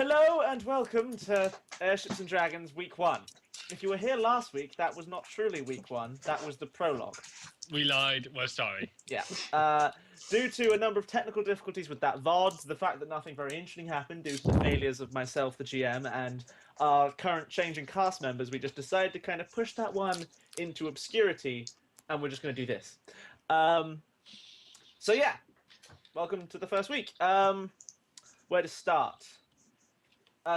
Hello and welcome to Airships and Dragons Week 1. If you were here last week, that was not truly Week 1, that was the prologue. We lied. Well, sorry. Yeah. Due to a number of technical difficulties with that VOD, the fact that nothing very interesting happened due to the failures of myself, the GM, and our current changing cast members, we just decided to kind of push that one into obscurity, and we're just going to do this. So yeah, welcome to the first week. Where to start?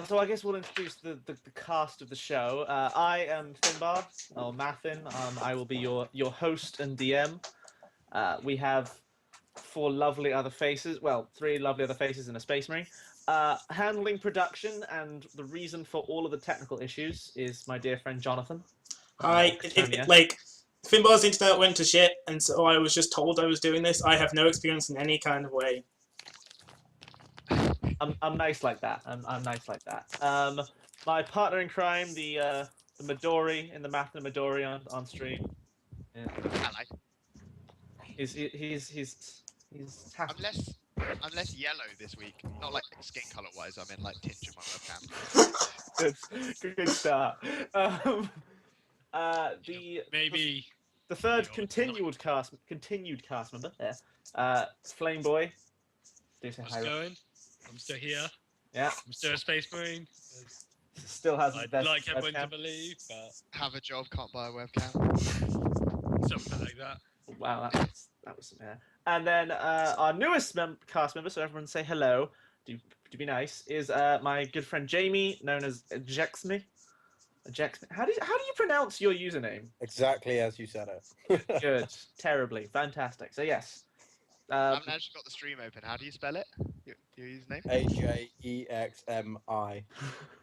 So I guess we'll introduce the cast of the show. I am Finbar, or Mathin. I will be your host and DM. We have three lovely other faces in a space marine. Handling production and the reason for all of the technical issues is my dear friend Jonathan. Finbar's internet went to shit, and so I was just told I was doing this. I have no experience in any kind of way. I'm nice like that. I'm nice like that. My partner in crime, the Midori in the Mathin Midori on stream. Yeah. Hello. He's happy. I'm less yellow this week. Not like skin color wise. I mean like tinge of my webcam. Good start. The third continued cast member there. Flame Boy. Do say How's hi. it going? I'm still here. Yeah. I'm still a space marine. Still has the I'd best like everyone webcam. to believe, but Have a job, can't buy a webcam. something like that. Wow, that was yeah. And then our newest cast member, so everyone say hello. Do be nice. Is my good friend Jamie, known as Jexme. How do you pronounce your username? Exactly as you said it. Good, terribly, fantastic. So yes. I haven't actually got the stream open. How do you spell it? Your username? AJEXMI.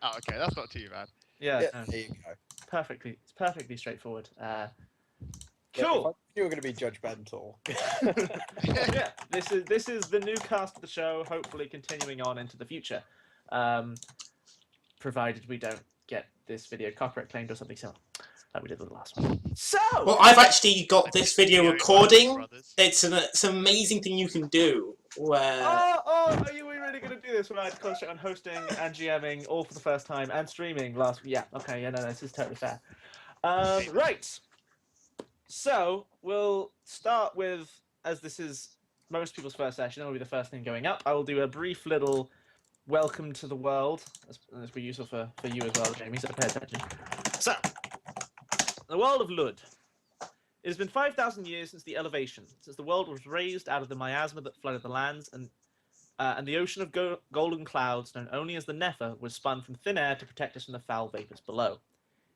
Oh, okay, that's not too bad. Yeah, Yeah, no, there you go. it's perfectly straightforward. Yeah, Cool. you were going to be judgmental. Yeah, this is the new cast of the show. Hopefully, continuing on into the future, provided we don't get this video copyright claimed or something similar, like we did with the last one. So, Well, I've actually got this video Video recording. Brothers. It's an amazing thing you can do. Where are we really going to do this when I had to concentrate on hosting and GMing all for the first time and streaming last week? Yeah, okay, yeah, no, this is totally fair. Right. So, we'll start with, as this is most people's first session, it will be the first thing going up. I will do a brief little welcome to the world. This will be useful for you as well, Jamie, so pay attention. So, the world of Lud. It has been 5,000 years since the elevation, since the world was raised out of the miasma that flooded the lands, and the ocean of golden clouds, known only as the Nefer, was spun from thin air to protect us from the foul vapors below.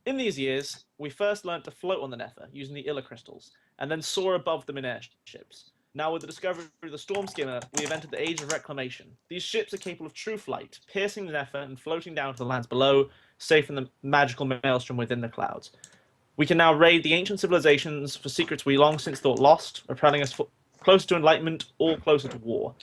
In these years, we first learned to float on the Nefer using the Illa crystals, and then soar above them in airships. Now, with the discovery of the Storm Skimmer, we have entered the age of reclamation. These ships are capable of true flight, piercing the Nefer and floating down to the lands below, safe from the magical maelstrom within the clouds. We can now raid the ancient civilizations for secrets we long since thought lost, propelling us closer to enlightenment or closer to war.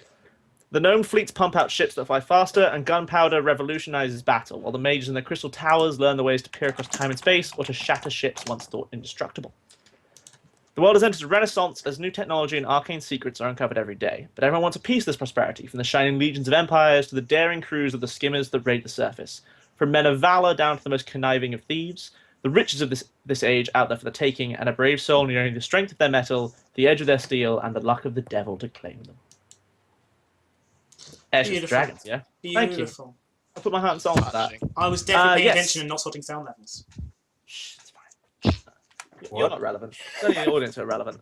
The gnome fleets pump out ships that fly faster, and gunpowder revolutionizes battle, while the mages in the crystal towers learn the ways to peer across time and space or to shatter ships once thought indestructible. The world has entered a renaissance as new technology and arcane secrets are uncovered every day, but everyone wants a piece of this prosperity, from the shining legions of empires to the daring crews of the skimmers that raid the surface, from men of valor down to the most conniving of thieves. The riches of this age out there for the taking, and a brave soul nearing the strength of their metal, the edge of their steel, and the luck of the devil to claim them. Airships and Dragons, yeah? Thank you. beautiful. I put my heart and soul into that. I was definitely paying yes. attention and not sorting sound levels. Shh, it's fine. You're not relevant. Only the audience are relevant.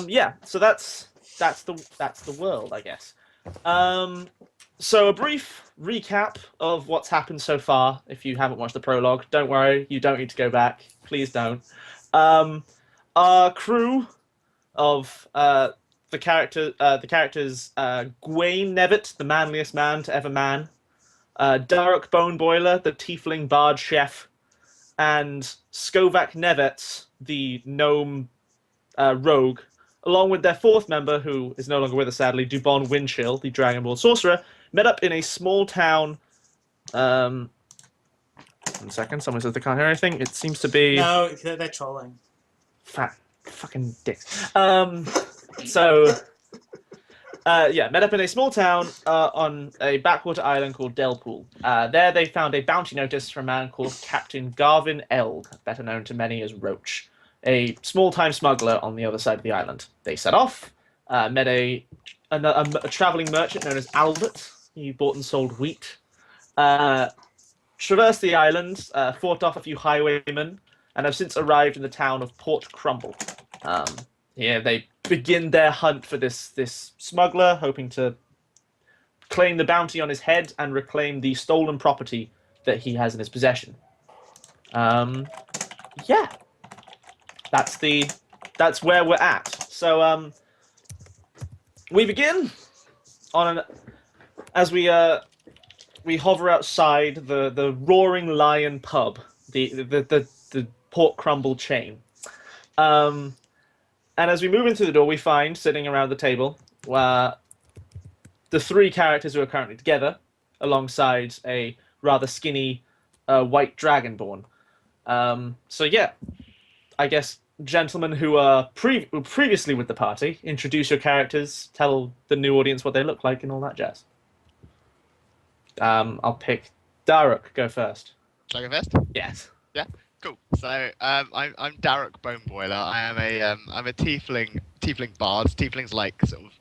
Yeah, so that's the world, I guess. So a brief recap of what's happened so far. If you haven't watched the prologue, don't worry, you don't need to go back. Please don't. Our crew of the characters Gwaine Nevitt, the manliest man to ever man, Daruk Boneboiler, the tiefling bard chef, and Skovak Nevets, the gnome rogue, along with their fourth member, who is no longer with us sadly, Dubon Windchill, the Dragonborn sorcerer, met up in a small town. 1 second, someone says they can't hear anything. It seems to be... No, they're trolling. Fucking dicks. So met up in a small town on a backwater island called Delpool. There they found a bounty notice from a man called Captain Garvin Elg, better known to many as Roach, a small-time smuggler on the other side of the island. They set off, met a traveling merchant known as Albert. He bought and sold wheat. Traversed the island, fought off a few highwaymen, and have since arrived in the town of Port Crumble. Here they begin their hunt for this smuggler, hoping to claim the bounty on his head and reclaim the stolen property that he has in his possession. Yeah, that's where we're at. So we begin as we hover outside the Roaring Lion pub, the Port Crumble chain. And as we move into the door, we find, sitting around the table, the three characters who are currently together, alongside a rather skinny white dragonborn. So yeah, I guess, gentlemen who are previously with the party, introduce your characters, tell the new audience what they look like, and all that jazz. I'll pick Daruk. Go first. Shall I go first? Yes. Yeah. Cool. So I'm Daruk Boneboiler. I'm a tiefling bard. Tieflings like sort of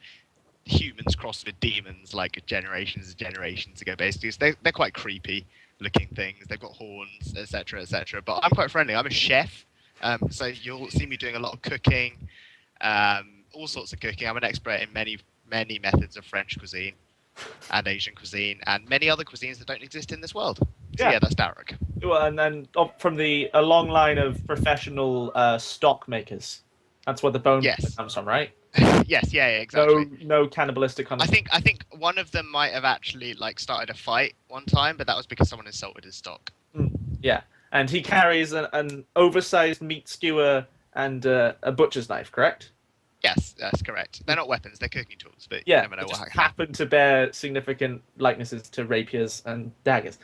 humans crossed with demons, like generations and generations ago. Basically, so they're quite creepy looking things. They've got horns, etc., etc. But I'm quite friendly. I'm a chef. So you'll see me doing a lot of cooking, all sorts of cooking. I'm an expert in many methods of French cuisine and Asian cuisine and many other cuisines that don't exist in this world. So yeah, that's Daruk. Well, and then from a long line of professional stock makers. That's where the bone comes from, right? Yes, yeah, exactly. No cannibalistic kind of. I think one of them might have actually started a fight one time, but that was because someone insulted his stock. Yeah, and he carries an oversized meat skewer and a butcher's knife, correct? Yes, that's correct. They're not weapons; they're cooking tools. But yeah, you never know what happen to bear significant likenesses to rapiers and daggers.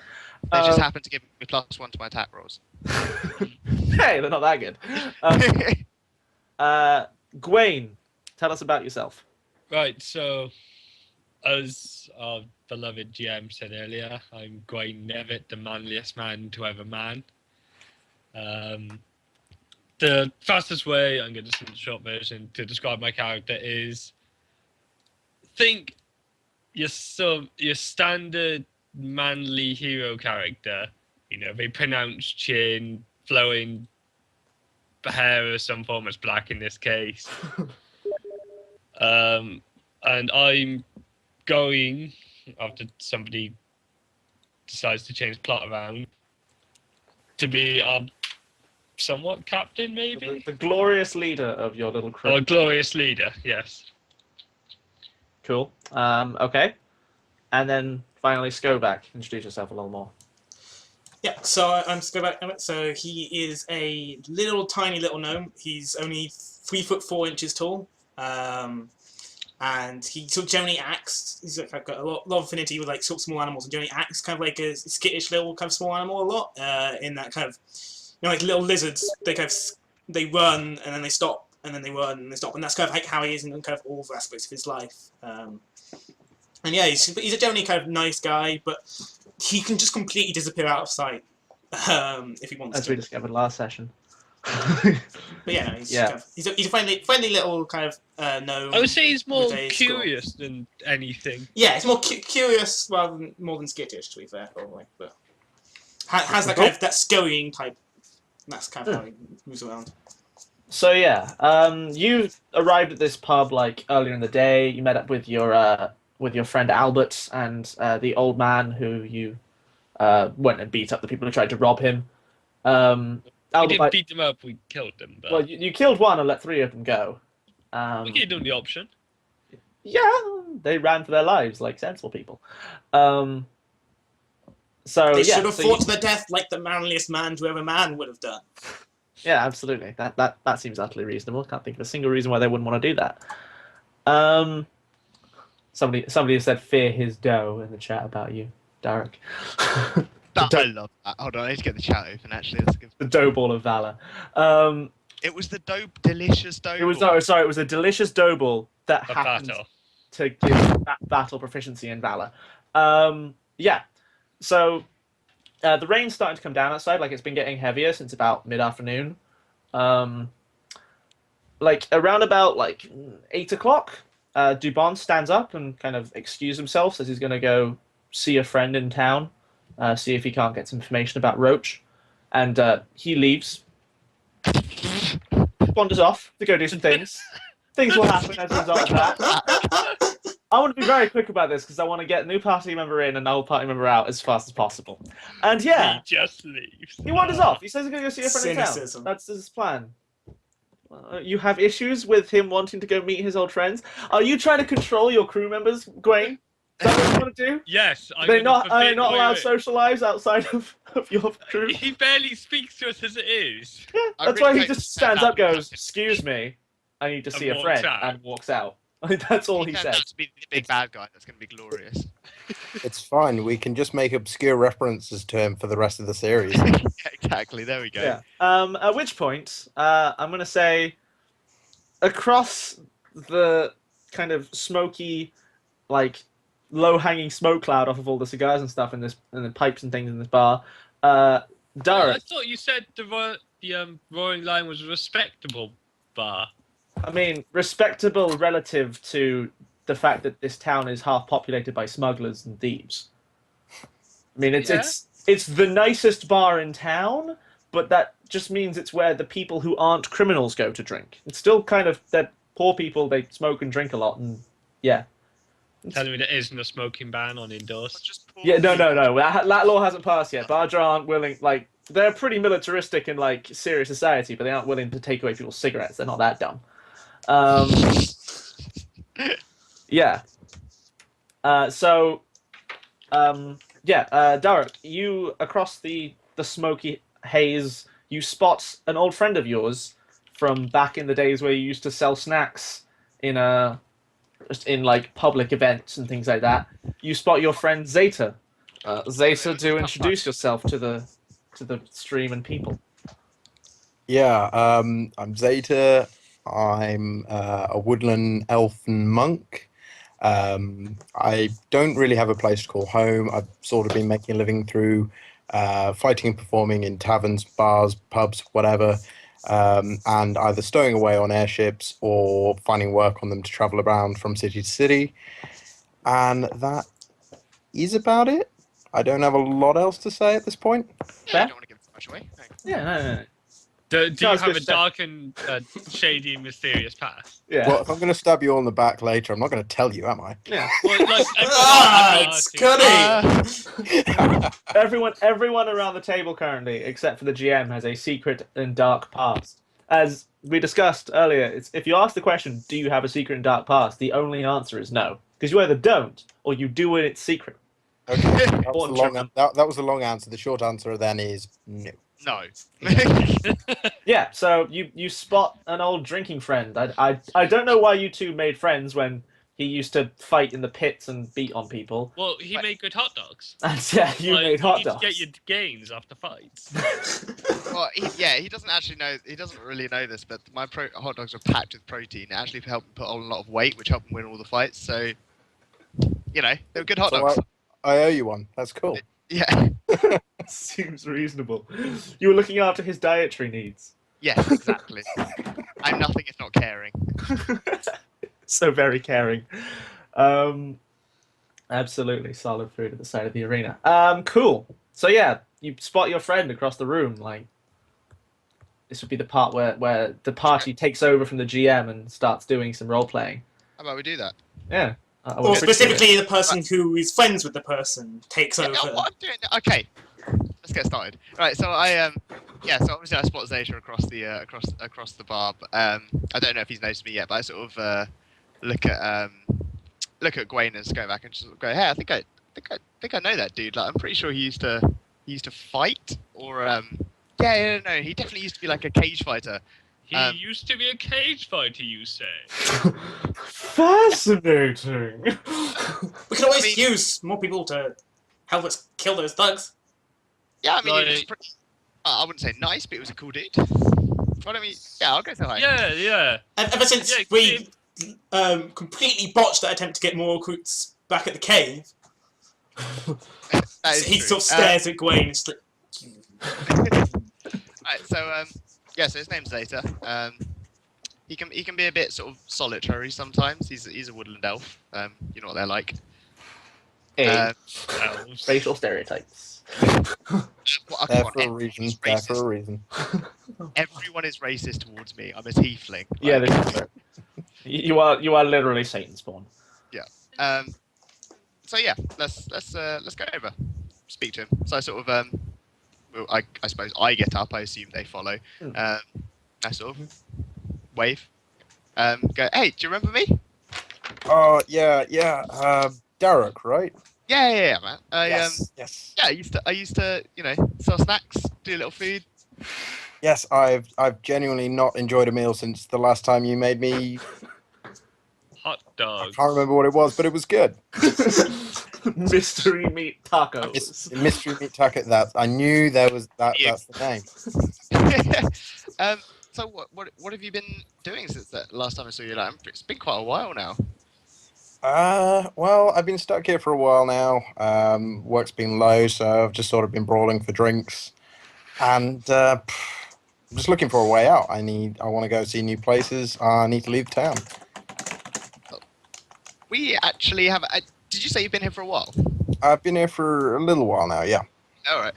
They just happen to give me +1 to my attack rolls. Hey, they're not that good. Gwaine, tell us about yourself. Right, so as our beloved GM said earlier, I'm Gwaine Nevitt, the manliest man to ever man. The fastest way, I'm going to send the short version, to describe my character is think your standard manly hero character, very pronounced chin, flowing hair of some form, as black in this case. And I'm going, after somebody decides to change plot around, to be our somewhat captain, maybe? The glorious leader of your little crew. Oh, glorious leader, yes. Cool. Okay. And then finally, Skoback. Introduce yourself a little more. Yeah, so I'm Skoback. So he is a tiny little gnome. He's only 3 foot 4 inches tall. And he sort of generally acts. He's got a lot of affinity with sort of small animals, and generally acts kind of like a skittish little kind of small animal a lot. In that kind of, like little lizards, they run and then they stop, and then they run and they stop, and that's kind of how he is in kind of all the aspects of his life. And yeah, he's a generally kind of nice guy, but he can just completely disappear out of sight if he wants to. As we discovered last session. But yeah, no, he's a friendly little kind of gnome. I would say he's more curious than anything. Yeah, it's more curious more than skittish, to be fair, probably. But has that kind of that scurrying type. That's kind of how he moves around. So yeah, you arrived at this pub earlier in the day. You met up with your friend Albert and the old man who you went and beat up the people who tried to rob him. We didn't beat them up, we killed them. But... Well, you killed one and let 3 of them go. We gave them the option. Yeah, they ran for their lives like sensible people. So they should have fought to the death like the manliest man to ever man would have done. Yeah, absolutely. That seems utterly reasonable. Can't think of a single reason why they wouldn't want to do that. Somebody said fear his dough in the chat about you, Derek. I love that. Hold on, I need to get the chat open. Actually, the dough ball of valor. It was the delicious dough. It was it was a delicious dough ball that happened. to give battle proficiency in valor. Yeah. So the rain's starting to come down outside. Like it's been getting heavier since about mid-afternoon. Like around about like 8 o'clock, Dubon stands up and kind of excuses himself, says he's going to go see a friend in town, see if he can't get some information about Roach, and he leaves, wanders off to go do some things. Things will happen as a result of that. I want to be very quick about this because I want to get a new party member in and an old party member out as fast as possible. And yeah, He just leaves. he wanders off. He says he's going to go see a friend in Cynicism. town. That's his plan. You have issues with him wanting to go meet his old friends? Are you trying to control your crew members, Gwaine? Is that what you want to do? Yes. They're not allowed social lives outside of your crew? He barely speaks to us as it is. Yeah, I that's really why he hope just that stands up, happens. goes, "Excuse me, I need to And see a walks friend," out. and walks out. That's all he turns says. out to be the big bad guy. That's going to be glorious. It's fine. We can just make obscure references to him for the rest of the series. Yeah, exactly. There we go. Yeah. At which point, I'm going to say, across the kind of smoky, like low-hanging smoke cloud off of all the cigars and stuff in the pipes and things in this bar, I Darek. thought you said the Roaring Lion was a respectable bar. I mean, respectable relative to the fact that this town is half populated by smugglers and thieves. I mean, it's the nicest bar in town, but that just means it's where the people who aren't criminals go to drink. It's still kind of that poor people, they smoke and drink a lot, and yeah. Telling me there isn't a smoking ban on But indoors. just poor Yeah, no. people. That law hasn't passed yet. Barger aren't willing, like, they're pretty militaristic in, like, serious society, but they aren't willing to take away people's cigarettes. They're not that dumb. Yeah. Darek, you, across the smoky haze, you spot an old friend of yours from back in the days where you used to sell snacks in like public events and things like that. You spot your friend Zeta. Zeta, do introduce yourself to the stream and people. Yeah, I'm Zeta. I'm a woodland elfin monk. I don't really have a place to call home. I've sort of been making a living through fighting and performing in taverns, bars, pubs, whatever, and either stowing away on airships or finding work on them to travel around from city to city. And that is about it. I don't have a lot else to say at this point. Yeah, you don't want to give too much away. No. Yeah, no. Do you Sounds have good a stuff. dark and shady, mysterious past? Yeah. Well, if I'm going to stab you all in the back later, I'm not going to tell you, am I? Yeah. Well, like, It's Cuddy! Everyone around the table currently, except for the GM, has a secret and dark past. As we discussed earlier, if you ask the question, "Do you have a secret and dark past?" the only answer is no, because you either don't or you do it in secret. Okay, that was, Important. that was the long answer. The short answer then is no. No. Yeah. So you spot an old drinking friend. I don't know why you two made friends when he used to fight in the pits and beat on people. Well, he made good hot dogs. And yeah, you Like, made hot need dogs. to get your gains after fights. Well, he doesn't actually know. He doesn't really know this, but my hot dogs are packed with protein. It actually helped him put on a lot of weight, which helped him win all the fights. So, you know, they were good hot So dogs. I owe you one. That's cool. Yeah. Seems reasonable. You were looking after his dietary needs. Yes, exactly. I'm nothing if not caring. So very caring. Absolutely solid food at the side of the arena. Cool. So yeah, you spot your friend across the room. Like, this would be the part where the party takes over from the GM and starts doing some role playing. How about we do that? Yeah. I would Or appreciate it. specifically, the person who is friends with the person takes over. Yeah, what I'm doing? Okay, let's get started. Right, so so obviously I spot Zeta across the bar. But, I don't know if he's noticed me yet, but I sort of look at Gwaine and just go back and just go, hey, I think I know that dude. Like, I'm pretty sure he used to fight, or no, he definitely used to be like a cage fighter. He used to be a cage fighter, you say? Fascinating. We can always use more people to help us kill those thugs. Yeah, I mean, he was Like- pretty. I wouldn't say nice, but he was a cool dude. Why don't we? Yeah, I'll go say hi. Yeah. Ever since Yeah, we completely botched that attempt to get more recruits back at the cave. That is He true. sort of stares at Gwaine. It's like, Right, so so his name's Zeta. He can be a bit sort of solitary sometimes. He's a woodland elf. You know what they're like. Elves. Racial stereotypes. Well, There come on, for a reason. There for a reason. everyone is racist towards me. I'm a tiefling. Yeah, Like, this is true. You are literally Satan spawn. So yeah, let's go over. Speak to him. So I sort of well, I suppose I get up. I assume they follow. I sort of wave. Go. Hey, do you remember me? Oh yeah. Derek, right? Yeah, man. Yes. Yeah, I used to, sell snacks, do a little food. Yes, I've genuinely not enjoyed a meal since the last time you made me. Hot I dog. can't remember what it was, but it was good. Mystery meat tacos. It's mystery meat taco. That I knew there was that. Yeah. That's the name. So what have you been doing since that last time I saw you? Like, it's been quite a while now. Well, I've been stuck here for a while now. Work's been low, so I've just sort of been brawling for drinks, and I'm just looking for a way out. I want to go see new places. I need to leave town. We actually have. Did you say you've been here for a while? I've been here for a little while now. Yeah. All right.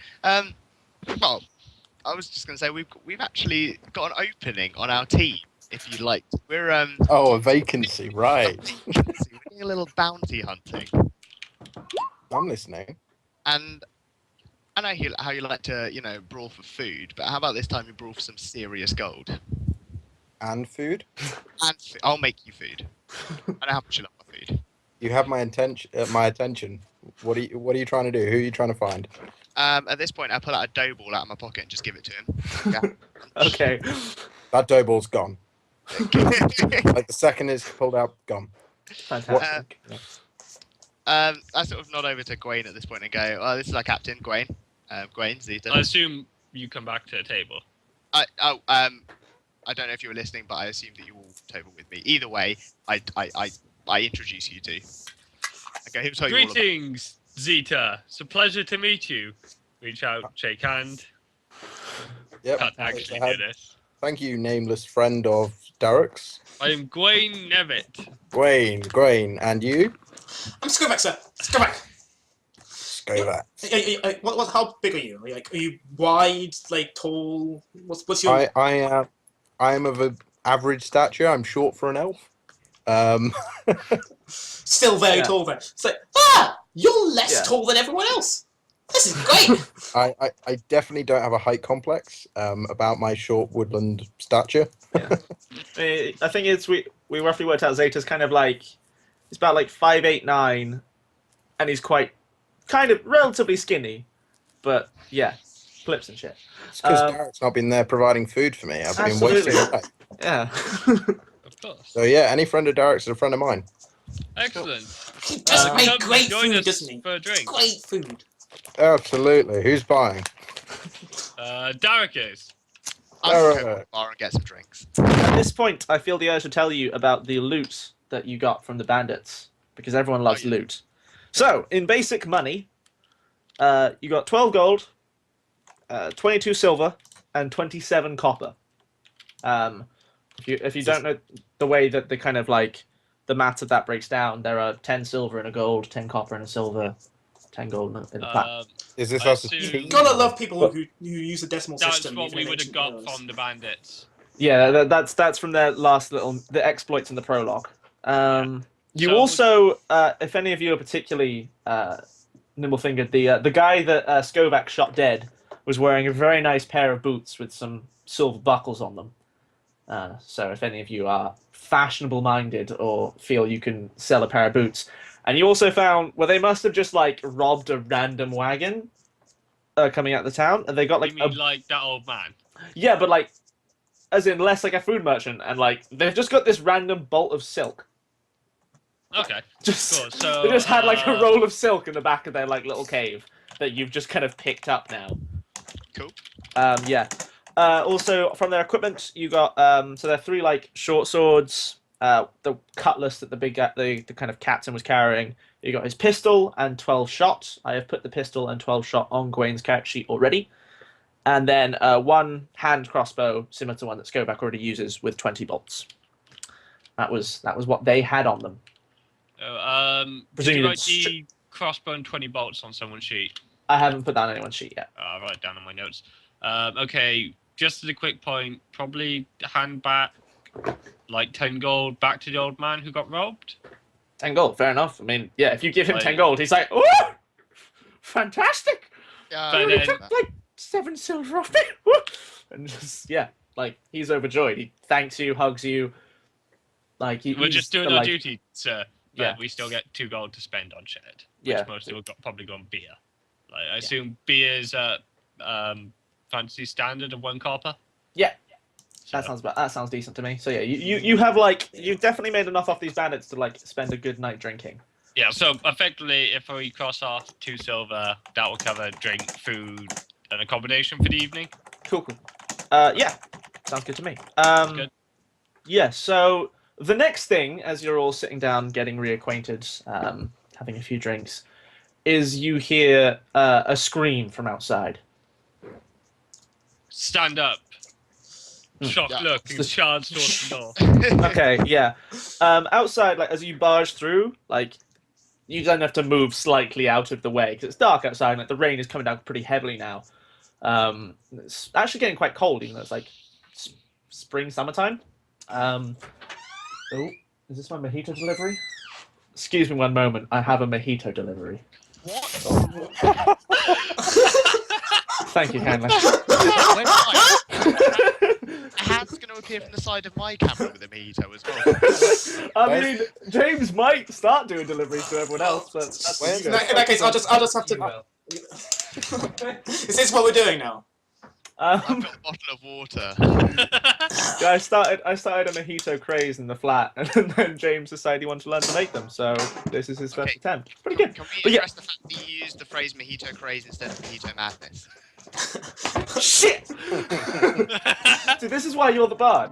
Well, I was just going to say we've actually got an opening on our team. If you'd like, we're Oh, a vacancy, right? we're doing a little bounty hunting, I'm listening. and I know how you like to brawl for food, but how about this time you brawl for some serious gold? And food. And I'll make you food. I know how much you love my food. You have my attention. What are you trying to do? Who are you trying to find? At this point, I pull out a dough ball out of my pocket and just give it to him. Yeah. Okay. That dough ball's gone. Like the second it's pulled out, gone. Fantastic. I sort of nod over to Gwaine at this point and go, "Oh, this is our captain, Gwaine. Gwaine, Zeta." I assume you come back to the table. I don't know if you were listening, but I assumed that you all table with me. Either way, I introduce you to. Okay, he'll tell you all about. Greetings, Zeta. It's a pleasure to meet you. Reach out, shake hand. Yep. Can't actually do this. Thank you, nameless friend of Derek's. I am Gwaine Nevitt. Gwaine, and you? I'm Skovac, sir. Skovac. Skovac. How big are you? Are you wide, like tall? What's your? I am of an average stature. I'm short for an elf. Still very tall then. It's like, you're less tall than everyone else. This is great. I definitely don't have a height complex about my short woodland stature. Yeah. I think it's we roughly worked out Zeta's kind of like he's about like 5'8", 9", and he's kind of relatively skinny, but yeah, flips and shit. It's because Derek's not been there providing food for me. I've been Absolutely. wasting away. Yeah. Of course. So yeah, any friend of Derek's is a friend of mine. Excellent. He does make Come great join food, us doesn't he? for a drink. Great food. Absolutely. Who's buying? Derek is. I'll go to the bar and get some drinks. At this point, I feel the urge to tell you about the loot that you got from the bandits, because everyone loves loot. So, in basic money, you got 12 gold, 22 silver, and 27 copper. If you don't know the way that the kind of like the math of that breaks down, there are 10 silver and a gold, 10 copper and a silver, 10 gold and a platinum. Is this I us? assume- You gotta love people who use the decimal That's system. what even we in would have ancient got worlds. from the bandits. Yeah, that's from their last the exploits in the prologue. You So- also, if any of you are particularly nimble-fingered, the guy that Skovac shot dead was wearing a very nice pair of boots with some silver buckles on them. So if any of you are fashionable-minded or feel you can sell a pair of boots, and you also found they must have just like robbed a random wagon coming out of the town, and they got like You mean like that old man? yeah, but like as in less like a food merchant, and like they've just got this random bolt of silk. Okay. Just Cool, so, they just had like a roll of silk in the back of their like little cave that you've just kind of picked up now. Cool. Yeah. Also from their equipment, you got so there are 3 like short swords, the cutlass that the kind of captain was carrying. You got his pistol and 12 shot. I have put the pistol and 12 shot on Gwain's character sheet already. And then one hand crossbow, similar to one that Skoback already uses, with 20 bolts. That was what they had on them. Did you write the crossbow and 20 bolts on someone's sheet? I haven't put that on anyone's sheet yet. I'll write it down on my notes. Okay, just as a quick point, probably hand back like 10 gold back to the old man who got robbed. 10 gold, fair enough. I mean, yeah, if you give him Like- 10 gold, he's like, oh, fantastic! Yeah, But You only then- took like 7 silver off me. Woo! And just, yeah, like, he's overjoyed. He thanks you, hugs you. Like, We're he's just doing the, our like, duty, sir. But Yeah. we still get 2 gold to spend on shit. Which Yeah. mostly will probably go on beer. Like, I assume beer's fantasy standard of 1 copper. Yeah. So, That sounds decent to me. So yeah, you have like you've definitely made enough off these bandits to like spend a good night drinking. yeah. So effectively, if we cross off 2 silver, that will cover drink, food, and accommodation for the evening. Cool. Yeah, sounds good to me. Good. Yeah. So the next thing, as you're all sitting down, getting reacquainted, having a few drinks, is you hear a scream from outside. Stand up. Shocked Yeah. look and charge towards the door. Okay, yeah. Outside, like as you barge through, like you don't have to move slightly out of the way because it's dark outside. And, like the rain is coming down pretty heavily now. It's actually getting quite cold, even though it's like spring, summertime. Oh, is this my mojito delivery? Excuse me one moment. I have a mojito delivery. What? Thank you kindly. When a hand's going to appear from the side of my camera with a mojito as well. I mean, James might start doing deliveries to everyone else, but that's what you In guys- that case, I'll just have You to. will. Is this what we're doing now? I've got a bottle of water. Yeah, I started a mojito craze in the flat, and then James decided he wanted to learn to make them. So this is his first Okay. attempt. Pretty good. Can we But yeah. address the fact that you used the phrase mojito craze instead of mojito madness? Shit! See, this is why you're the bard.